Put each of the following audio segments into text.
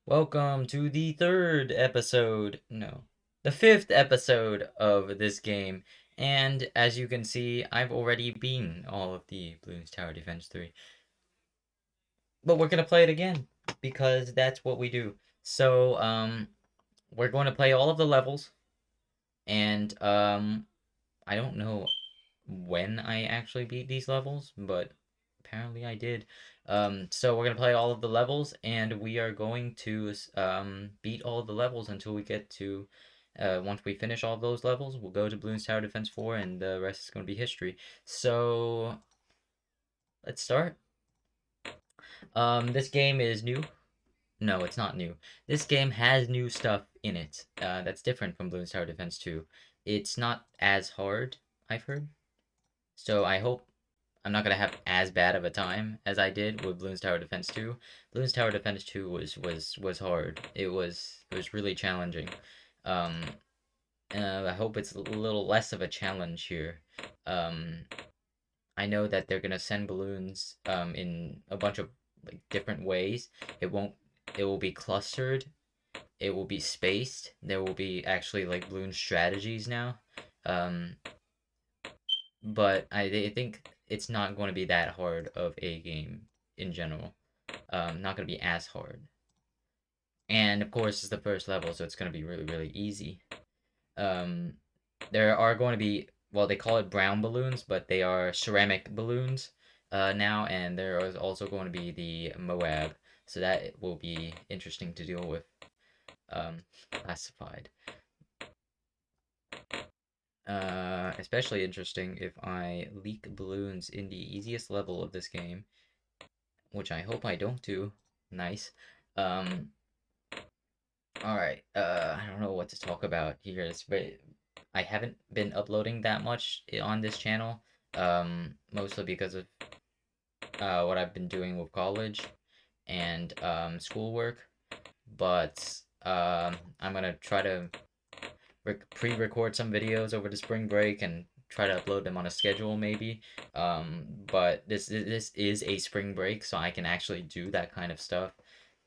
Welcome to the third episode, no, the fifth episode of this game. And as you can see, I've already beaten all of the Bloons Tower Defense 3. But we're going to play it again because that's what we do. So, we're going to play all of the levels. And I don't know when I actually beat these levels, but apparently I did. So we're gonna play all of the levels, and we are going to beat all of the levels until we get to. Once we finish all of those levels, we'll go to Bloons Tower Defense 4, and the rest is gonna be history. So let's start. This game is new. No, it's not new. This game has new stuff in it. That's different from Bloons Tower Defense 2. It's not as hard, I've heard. So I hope I'm not gonna have as bad of a time as I did with Bloons Tower Defense 2. Bloons Tower Defense 2 was hard. It was really challenging. Um, I hope it's a little less of a challenge here. Um, I know that they're gonna send balloons in a bunch of like different ways. It won't. It will be clustered. It will be spaced. There will be actually like balloon strategies now. Um, but I think it's not going to be that hard of a game in general. Not going to be as hard. And of course, it's the first level, so it's going to be really, really easy. Um, there are going to be, well, they call it brown balloons, but they are ceramic balloons now, and there is also going to be the Moab, so that will be interesting to deal with. Classified. Especially interesting if I leak balloons in the easiest level of this game, which I hope I don't do. Nice. Um, all right. I don't know what to talk about here. I haven't been uploading that much on this channel. Mostly because of what I've been doing with college and schoolwork. But I'm gonna try to pre-record some videos over the spring break and try to upload them on a schedule maybe. But this is a spring break, so I can actually do that kind of stuff.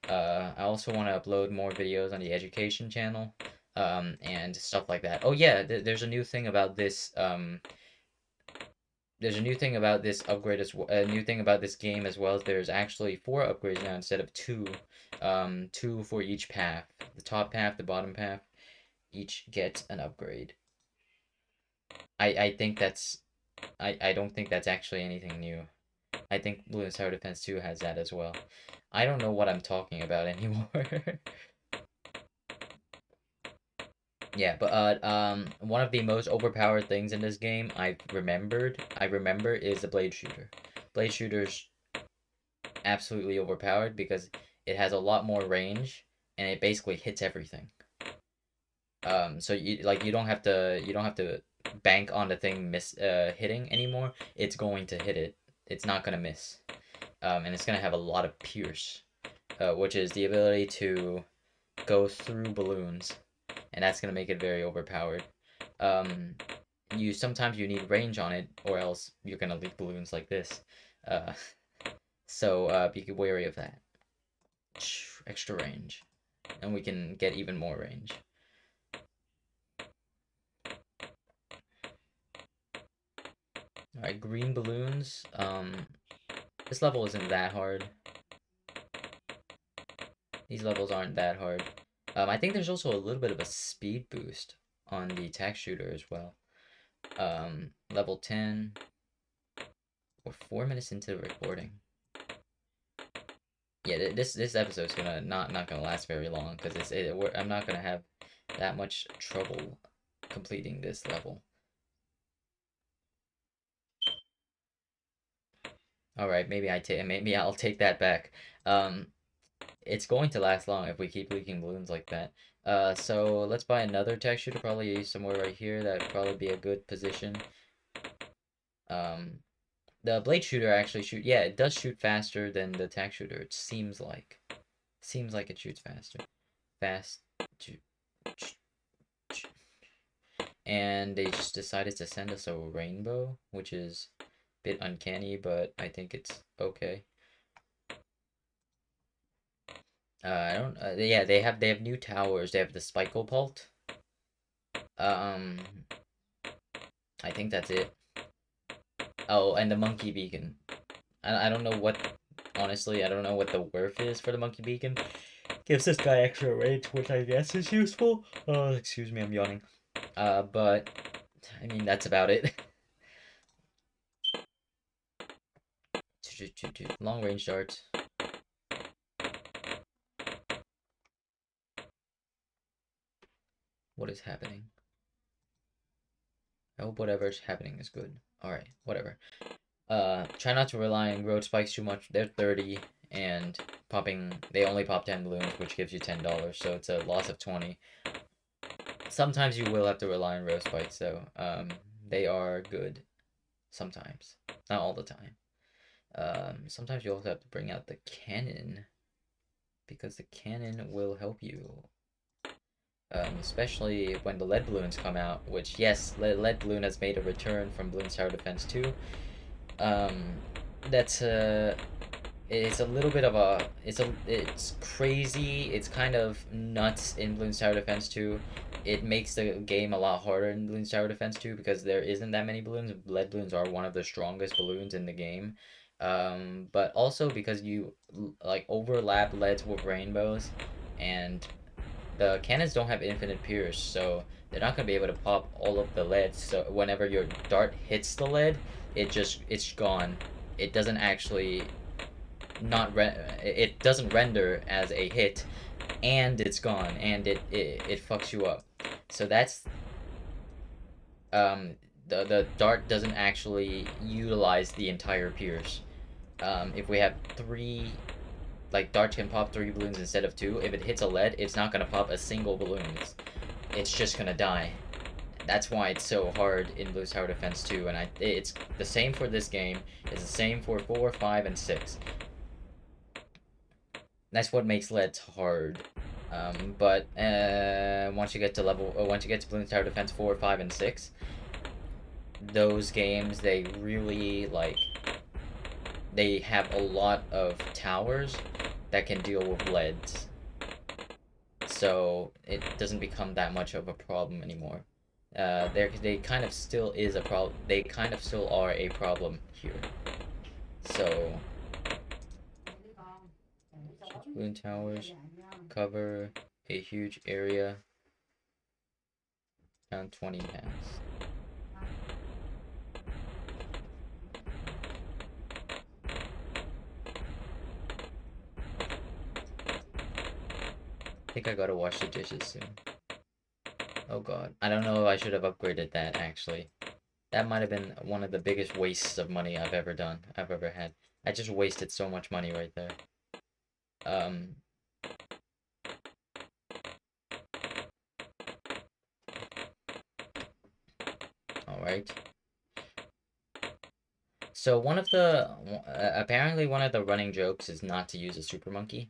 I also want to upload more videos on the education channel, and stuff like that. Oh yeah, there's a new thing about this. There's a new thing about this upgrade a new thing about this game as well as there's actually four upgrades now instead of two. Two for each path. The top path, the bottom path, each gets an upgrade. I think that's I don't think that's actually anything new. I think Blue Tower Defense 2 has that as well. I don't know what I'm talking about anymore. Yeah, but one of the most overpowered things in this game I remember is the blade shooter. Blade shooter's absolutely overpowered because it has a lot more range and it basically hits everything. So you don't have to bank on the thing hitting anymore. It's going to hit it. It's not gonna miss. And it's gonna have a lot of pierce, which is the ability to go through balloons, and that's gonna make it very overpowered. Um, you sometimes you need range on it, or else you're gonna leak balloons like this. Uh, so be wary of that. Extra range, and we can get even more range. All right, green balloons. This level isn't that hard. These levels aren't that hard. I think there's also a little bit of a speed boost on the tack shooter as well. Level 10. We're 4 minutes into the recording. Yeah, this episode's gonna not gonna last very long because I'm not gonna have that much trouble completing this level. All right, maybe I'll take that back. Um, it's going to last long if we keep leaking balloons like that. So let's buy another tack shooter, probably somewhere right here. That would probably be a good position. Um, the blade shooter actually yeah, it does shoot faster than the tack shooter. It seems like it shoots faster. Fast. And they just decided to send us a rainbow, which is a bit uncanny, but I think it's okay. I don't. Yeah, they have new towers. They have the Spikopult. Um, I think that's it. Oh, and the Monkey Beacon. I don't know what. Honestly, I don't know what the worth is for the Monkey Beacon. Gives this guy extra range, which I guess is useful. Oh, excuse me, I'm yawning. But I mean that's about it. Long range darts. What is happening? I hope whatever's happening is good. Alright, whatever. Try not to rely on road spikes too much. They're 30 and they only pop 10 balloons, which gives you $10, so it's a loss of 20. Sometimes you will have to rely on road spikes though. They are good sometimes. Not all the time. Sometimes you also have to bring out the cannon because the cannon will help you. Especially when the lead balloons come out, which yes, lead balloon has made a return from Bloons Tower Defense 2. Um, that's it's a little bit of a it's crazy. It's kind of nuts in Bloons Tower Defense 2. It makes the game a lot harder in Bloons Tower Defense 2 because there isn't that many balloons. Lead balloons are one of the strongest balloons in the game. But also because you like overlap leads with rainbows, and the cannons don't have infinite pierce, so they're not gonna be able to pop all of the leads. So whenever your dart hits the lead, it's gone. It doesn't actually not re- it doesn't render as a hit, and it's gone, and it fucks you up. So that's the dart doesn't actually utilize the entire pierce. If we have three like darts can pop three balloons instead of two. If it hits a lead, it's not gonna pop a single balloon. It's just gonna die. That's why it's so hard in Blues Tower Defense 2, and it's the same for this game. It's the same for 4, 5, and 6. That's what makes leads hard. But once you get to Bloons Tower Defense 4, 5, and 6, those games they really they have a lot of towers that can deal with leads, so it doesn't become that much of a problem anymore. They kind of still is a problem. They kind of still are a problem here. So balloon towers cover a huge area, around 20 paths. I think I gotta wash the dishes soon. Oh god, I don't know if I should have upgraded that actually. That might have been one of the biggest wastes of money I've ever had. I just wasted so much money right there. Um, Alright. So apparently one of the running jokes is not to use a super monkey.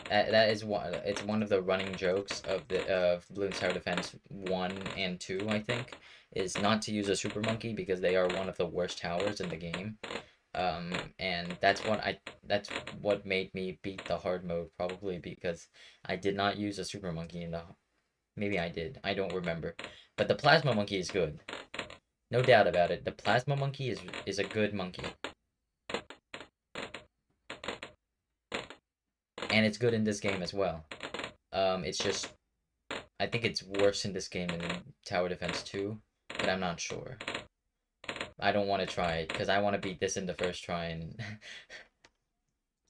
That is one. It's one of the running jokes of the Bloons Tower Defense 1 and 2, I think, is not to use a super monkey because they are one of the worst towers in the game. And that's what made me beat the hard mode, probably because I did not use a super monkey in the maybe I did. I don't remember. But the plasma monkey is good. No doubt about it. The plasma monkey is a good monkey. And it's good in this game as well. It's just I think it's worse in this game than in Tower Defense 2, but I'm not sure. I don't want to try it because I want to beat this in the first try, and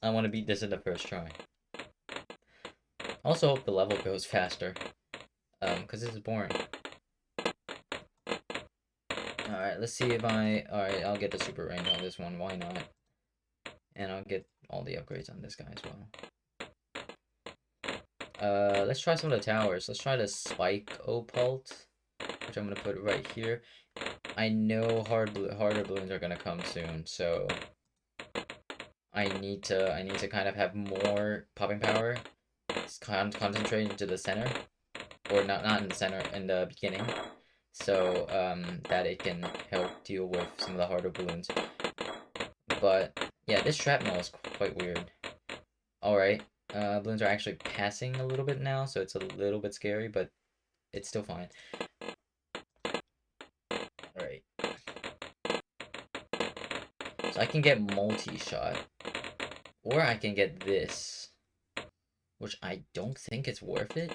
I want to beat this in the first try. Also hope the level goes faster, because this is boring. Alright, let's see if alright, I'll get the super range on this one, why not? And I'll get all the upgrades on this guy as well. Let's try some of the towers. Let's try the Spike Opalt, which I'm gonna put right here. I know harder balloons are gonna come soon, so I need to kind of have more popping power. Concentrate into the center, or not in the center, in the beginning, so that it can help deal with some of the harder balloons. But yeah, this shrapnel is quite weird. All right, Balloons are actually passing a little bit now, so it's a little bit scary, but it's still fine. Alright. So I can get multi-shot. Or I can get this. Which I don't think it's worth it.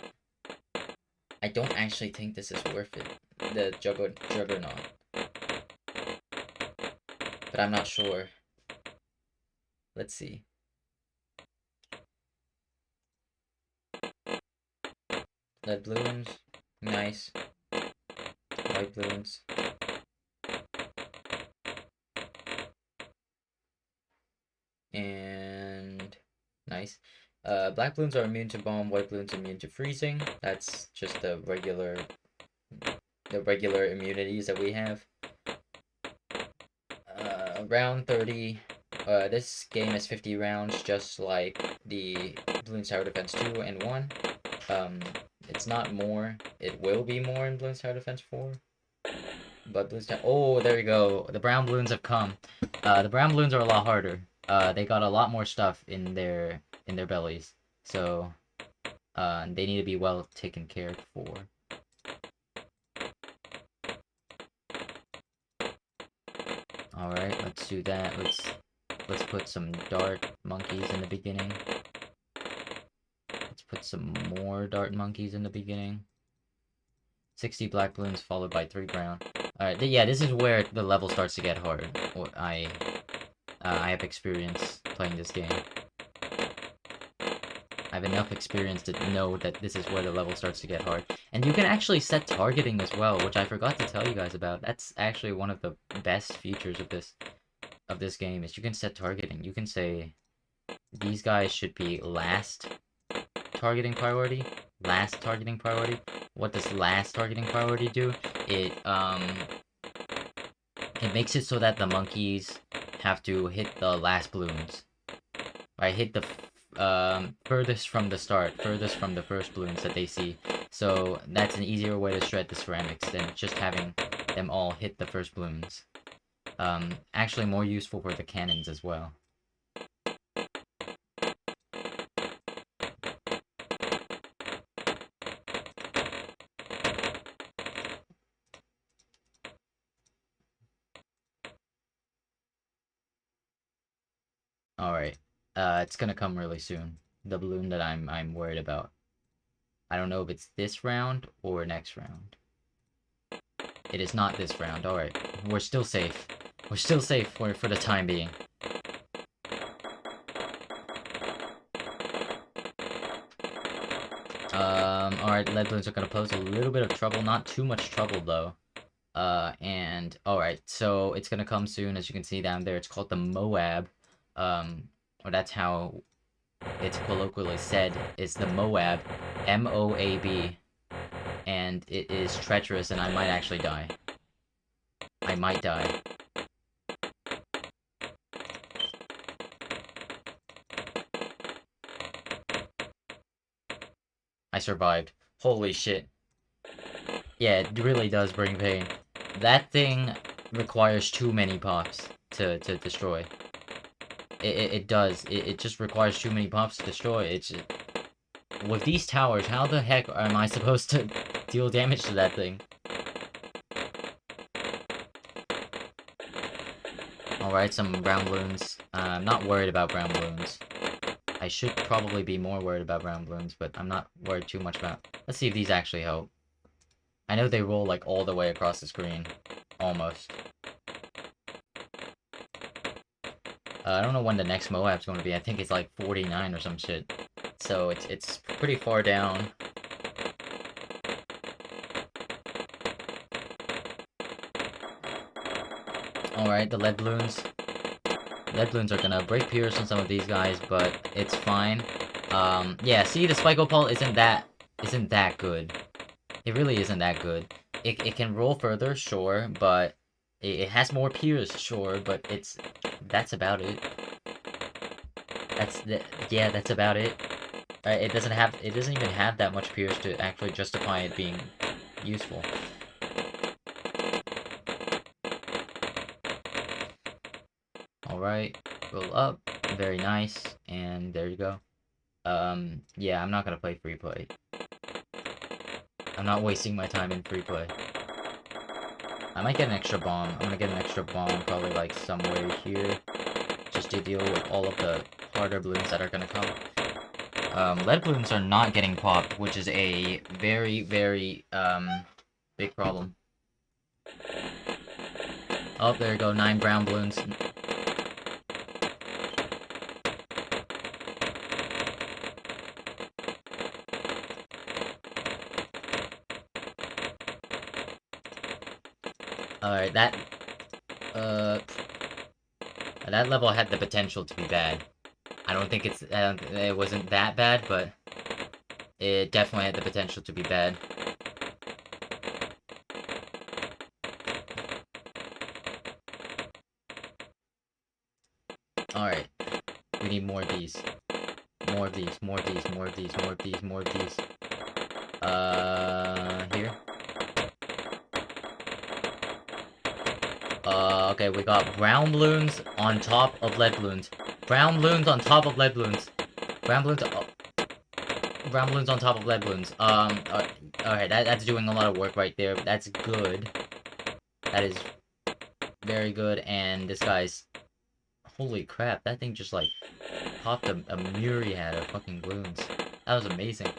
I don't actually think this is worth it. The Juggernaut. But I'm not sure. Let's see. Lead balloons. Nice. White balloons. And nice. Black balloons are immune to bomb, white balloons immune to freezing. That's just the regular immunities that we have. Round 30. This game is 50 rounds, just like the Bloons Tower Defense 2 and 1. It's not more. It will be more in Bloons Tower Defense 4. But Bloons Tower... Oh, there you go. The brown balloons have come. The brown balloons are a lot harder. They got a lot more stuff in their bellies. So, they need to be well taken care for. Alright, let's do that. Let's put some dart monkeys in the beginning. Let's put some more dart monkeys in the beginning. 60 black balloons followed by 3 brown. Alright, yeah, this is where the level starts to get hard. I have experience playing this game. I have enough experience to know that this is where the level starts to get hard. And you can actually set targeting as well, which I forgot to tell you guys about. That's actually one of the best features of this game, is you can set targeting. You can say, these guys should be last targeting priority. Last targeting priority. What does last targeting priority do? It makes it so that the monkeys have to hit the last balloons. Right, hit the furthest from the start, furthest from the first balloons that they see. So that's an easier way to shred the ceramics than just having them all hit the first balloons. Actually more useful for the cannons as well. Alright. It's gonna come really soon. The balloon that I'm worried about. I don't know if it's this round or next round. It is not this round. Alright. We're still safe. We're still safe for the time being. Alright, lead balloons are gonna pose a little bit of trouble. Not too much trouble, though. And alright, so it's gonna come soon, as you can see down there. It's called the Moab. Or that's how it's colloquially said, is the Moab. M-O-A-B. And it is treacherous, and I might actually die. I might die. I survived. Holy shit. Yeah, it really does bring pain. That thing requires too many pops to destroy. It does. It just requires too many pops to destroy. It's just... With these towers, how the heck am I supposed to deal damage to that thing? Alright, some brown balloons. I'm not worried about brown balloons. I should probably be more worried about brown balloons, but I'm not worried too much about... Let's see if these actually help. I know they roll, like, all the way across the screen. Almost. I don't know when the next Moab's going to be. I think it's, like, 49 or some shit. So, it's pretty far down. Alright, the lead balloons. Lead balloons are gonna break pierce on some of these guys, but it's fine. Yeah, see, the spike opal isn't that good. It really isn't that good. It can roll further, sure, but it has more pierce, sure, but that's about it. Yeah, that's about it. It doesn't even have that much pierce to actually justify it being useful. Alright, roll up, very nice, and there you go. Yeah, I'm not gonna play free play. I'm not wasting my time in free play. I might get an extra bomb. I'm gonna get an extra bomb probably like somewhere here, just to deal with all of the harder balloons that are gonna come. Lead balloons are not getting popped, which is a very, very, big problem. Oh, there you go, 9 brown balloons. Alright, that level had the potential to be bad. I don't think it wasn't that bad, but it definitely had the potential to be bad. Alright, we need more of these. More of these, more of these, more of these, more of these, more of these. Here. Okay, we got brown balloons on top of lead balloons. Brown balloons on top of lead balloons. Brown balloons, brown balloons on top of lead balloons. Alright, that's doing a lot of work right there. That's good. That is very good, and this guy's... Holy crap, that thing just, like, popped a myriad of fucking balloons. That was amazing.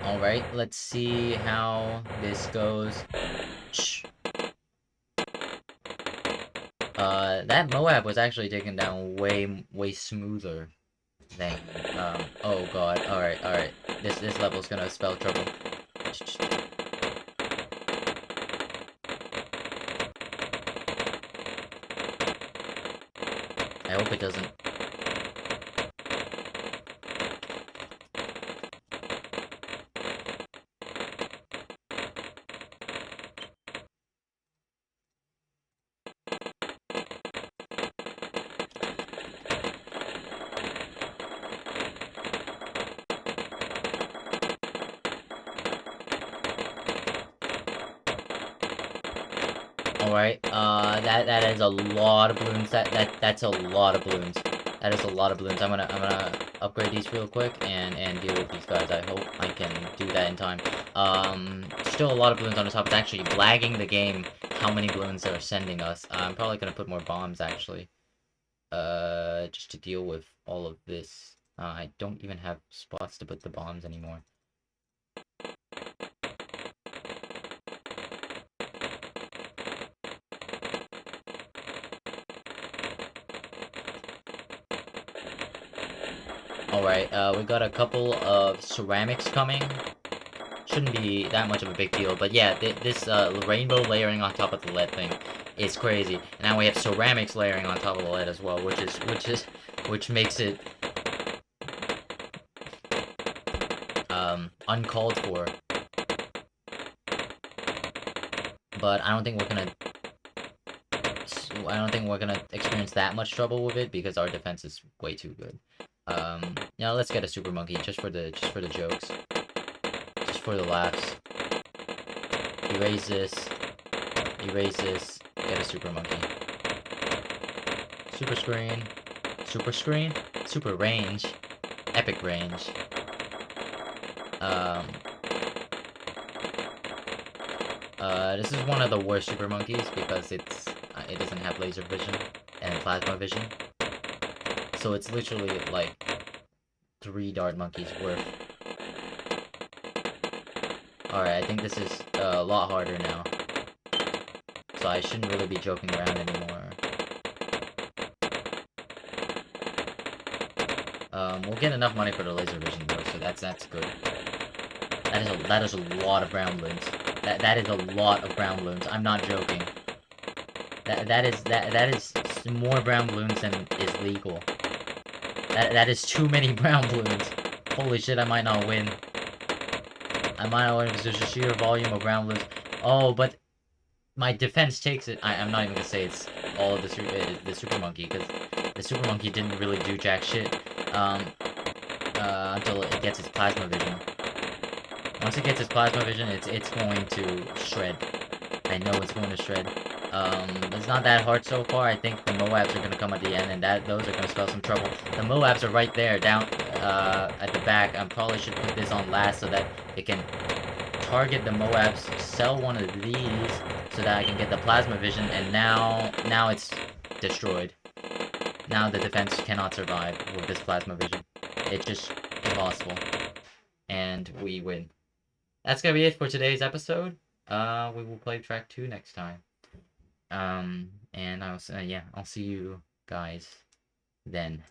Alright, let's see how this goes. Shh. That Moab was actually taken down way smoother than, oh god, alright. This level's gonna spell trouble. I hope it doesn't. Alright, that is a lot of balloons. That's a lot of balloons. That is a lot of balloons. I'm gonna upgrade these real quick and deal with these guys. I hope I can do that in time. Still a lot of balloons on the top. It's actually lagging the game how many balloons they're sending us. I'm probably gonna put more bombs actually. Just to deal with all of this. I don't even have spots to put the bombs anymore. Alright, we got a couple of ceramics coming. Shouldn't be that much of a big deal, but yeah, this rainbow layering on top of the lead thing is crazy. And now we have ceramics layering on top of the lead as well, which makes it uncalled for. But I don't think we're gonna experience that much trouble with it because our defense is way too good. Yeah, let's get a super monkey just for the jokes. Just for the laughs. Erase this, get a super monkey. Super screen, super range, epic range. This is one of the worst super monkeys because it doesn't have laser vision and plasma vision. So it's literally like 3 dart monkeys worth. Alright, I think this is a lot harder now. So I shouldn't really be joking around anymore. We'll get enough money for the laser vision though, so that's good. That is a lot of brown balloons. That is a lot of brown balloons. I'm not joking. That is more brown balloons than is legal. That is too many brown balloons. Holy shit, I might not win. I might not win because there's a sheer volume of brown balloons. Oh, but my defense takes it. I'm not even gonna say it's all of the super monkey, because the super monkey didn't really do jack shit um, until it gets its plasma vision. Once it gets its plasma vision, it's going to shred. I know it's going to shred. It's not that hard so far. I think the Moabs are gonna come at the end, and those are gonna spell some trouble. The Moabs are right there, down at the back. I probably should put this on last so that it can target the Moabs, sell one of these so that I can get the plasma vision, and now it's destroyed. Now the defense cannot survive with this plasma vision. It's just impossible. And we win. That's gonna be it for today's episode. We will play track 2 next time. And I'll see you guys then.